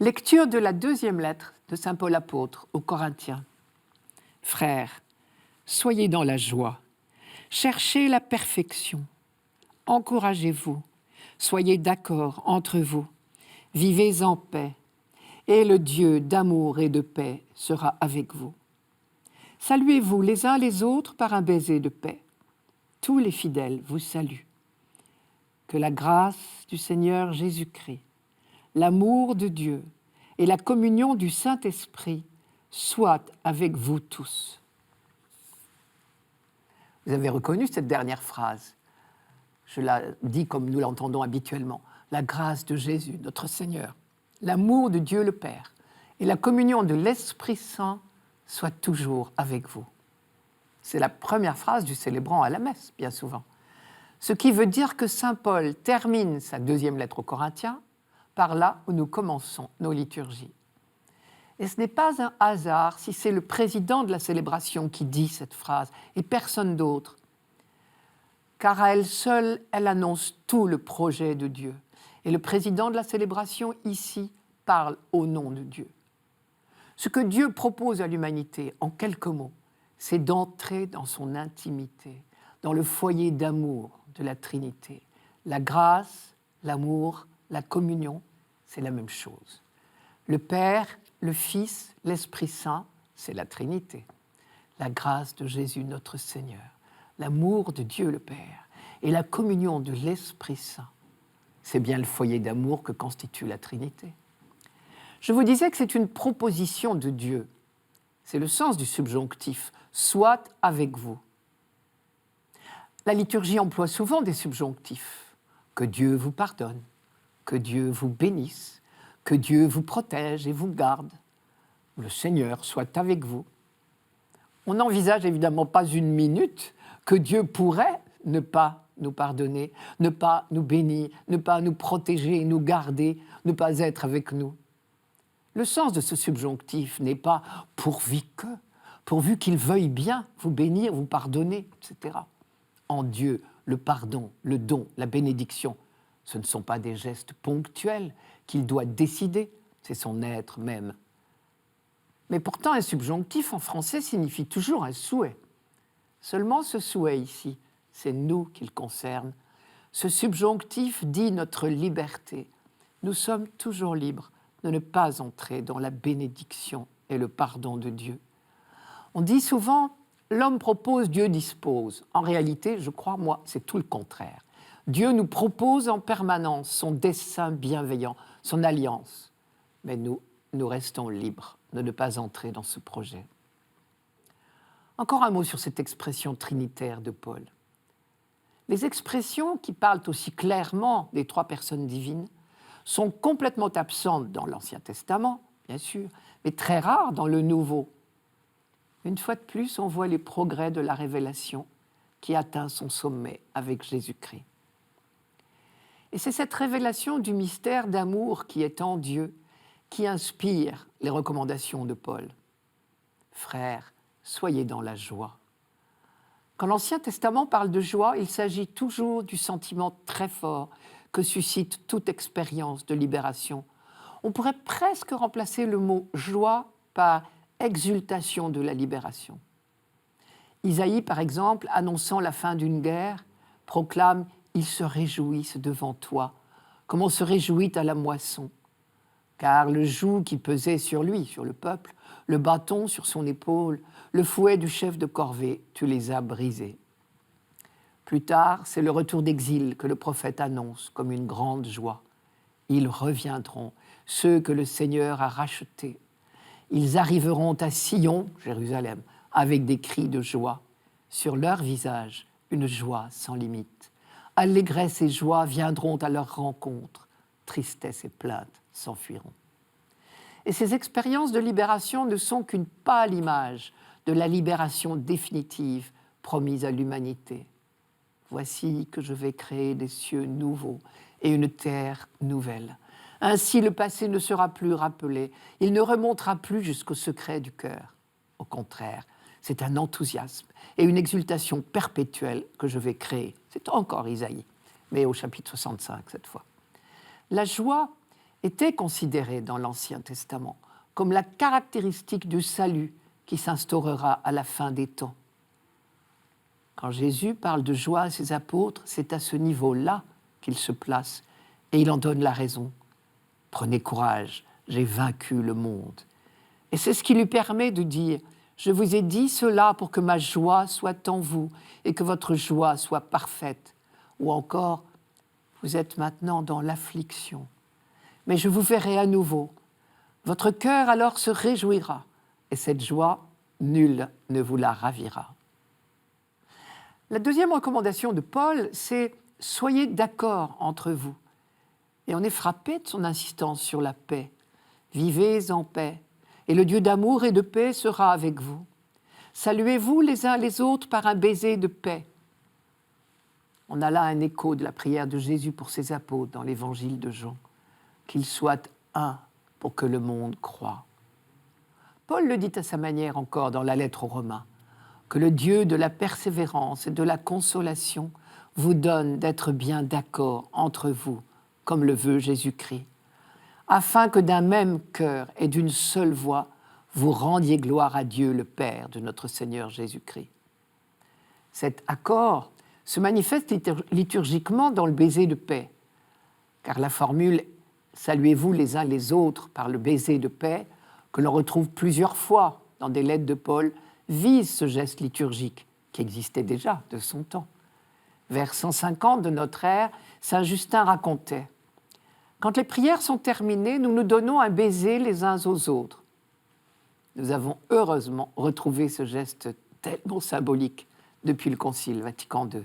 Lecture de la deuxième lettre de saint Paul apôtre aux Corinthiens. Frères, soyez dans la joie, cherchez la perfection, encouragez-vous, soyez d'accord entre vous, vivez en paix, et le Dieu d'amour et de paix sera avec vous. Saluez-vous les uns les autres par un baiser de paix. Tous les fidèles vous saluent. Que la grâce du Seigneur Jésus-Christ, l'amour de Dieu et la communion du Saint-Esprit soient avec vous tous. Vous avez reconnu cette dernière phrase. Je la dis comme nous l'entendons habituellement. La grâce de Jésus, notre Seigneur, l'amour de Dieu le Père et la communion de l'Esprit Saint soient toujours avec vous. C'est la première phrase du célébrant à la messe, bien souvent. Ce qui veut dire que saint Paul termine sa deuxième lettre aux Corinthiens par là où nous commençons nos liturgies. Et ce n'est pas un hasard si c'est le président de la célébration qui dit cette phrase et personne d'autre. Car à elle seule, elle annonce tout le projet de Dieu. Et le président de la célébration, ici, parle au nom de Dieu. Ce que Dieu propose à l'humanité, en quelques mots, c'est d'entrer dans son intimité, dans le foyer d'amour de la Trinité. La grâce, l'amour, la communion, c'est la même chose. Le Père, le Fils, l'Esprit Saint, c'est la Trinité. La grâce de Jésus notre Seigneur, l'amour de Dieu le Père et la communion de l'Esprit Saint, c'est bien le foyer d'amour que constitue la Trinité. Je vous disais que c'est une proposition de Dieu. C'est le sens du subjonctif, soit avec vous. La liturgie emploie souvent des subjonctifs. Que Dieu vous pardonne, que Dieu vous bénisse, que Dieu vous protège et vous garde. Le Seigneur soit avec vous. On n'envisage évidemment pas une minute que Dieu pourrait ne pas nous pardonner, ne pas nous bénir, ne pas nous protéger, nous garder, ne pas être avec nous. Le sens de ce subjonctif n'est pas « pourvu qu'il veuille bien vous bénir, vous pardonner, etc. » En Dieu, le pardon, le don, la bénédiction, ce ne sont pas des gestes ponctuels qu'il doit décider, c'est son être même. Mais pourtant, un subjonctif en français signifie toujours un souhait. Seulement ce souhait ici, c'est nous qu'il concerne. Ce subjonctif dit notre liberté. Nous sommes toujours libres de ne pas entrer dans la bénédiction et le pardon de Dieu. On dit souvent, l'homme propose, Dieu dispose. En réalité, je crois, moi, c'est tout le contraire. Dieu nous propose en permanence son dessein bienveillant, son alliance. Mais nous restons libres de ne pas entrer dans ce projet. Encore un mot sur cette expression trinitaire de Paul. Les expressions qui parlent aussi clairement des trois personnes divines sont complètement absentes dans l'Ancien Testament, bien sûr, mais très rares dans le Nouveau. Une fois de plus, on voit les progrès de la révélation qui atteint son sommet avec Jésus-Christ. Et c'est cette révélation du mystère d'amour qui est en Dieu qui inspire les recommandations de Paul. Frères, soyez dans la joie. Quand l'Ancien Testament parle de joie, il s'agit toujours du sentiment très fort que suscite toute expérience de libération. On pourrait presque remplacer le mot joie par exultation de la libération. Isaïe, par exemple, annonçant la fin d'une guerre, proclame « Ils se réjouissent devant toi, comme on se réjouit à la moisson. » Car le joug qui pesait sur lui, sur le peuple, le bâton sur son épaule, le fouet du chef de corvée, tu les as brisés. Plus tard, c'est le retour d'exil que le prophète annonce comme une grande joie. Ils reviendront, ceux que le Seigneur a rachetés. Ils arriveront à Sion, Jérusalem, avec des cris de joie. Sur leur visage, une joie sans limite. Allégresse et joie viendront à leur rencontre. Tristesse et plainte s'enfuiront. Et ces expériences de libération ne sont qu'une pâle image de la libération définitive promise à l'humanité. Voici que je vais créer des cieux nouveaux et une terre nouvelle. Ainsi, le passé ne sera plus rappelé. Il ne remontera plus jusqu'au secret du cœur. Au contraire, c'est un enthousiasme et une exultation perpétuelle que je vais créer. C'est encore Isaïe, mais au chapitre 65 cette fois. La joie était considéré dans l'Ancien Testament comme la caractéristique du salut qui s'instaurera à la fin des temps. Quand Jésus parle de joie à ses apôtres, c'est à ce niveau-là qu'il se place et il en donne la raison. Prenez courage, j'ai vaincu le monde. Et c'est ce qui lui permet de dire « Je vous ai dit cela pour que ma joie soit en vous et que votre joie soit parfaite. » Ou encore « Vous êtes maintenant dans l'affliction, mais je vous verrai à nouveau. Votre cœur alors se réjouira et cette joie, nul ne vous la ravira. » La deuxième recommandation de Paul, c'est « Soyez d'accord entre vous ». Et on est frappé de son insistance sur la paix. « Vivez en paix, et le Dieu d'amour et de paix sera avec vous. Saluez-vous les uns les autres par un baiser de paix. » On a là un écho de la prière de Jésus pour ses apôtres dans l'évangile de Jean. « Qu'ils soient un pour que le monde croie. » Paul le dit à sa manière encore dans la lettre aux Romains. « Que le Dieu de la persévérance et de la consolation vous donne d'être bien d'accord entre vous, comme le veut Jésus-Christ, afin que d'un même cœur et d'une seule voix, vous rendiez gloire à Dieu le Père de notre Seigneur Jésus-Christ. » Cet accord se manifeste liturgiquement dans le baiser de paix, car la formule « Saluez-vous les uns les autres par le baiser de paix » que l'on retrouve plusieurs fois dans des lettres de Paul, vise ce geste liturgique qui existait déjà de son temps. Vers 150 de notre ère, saint Justin racontait « Quand les prières sont terminées, nous nous donnons un baiser les uns aux autres. » Nous avons heureusement retrouvé ce geste tellement symbolique depuis le Concile Vatican II.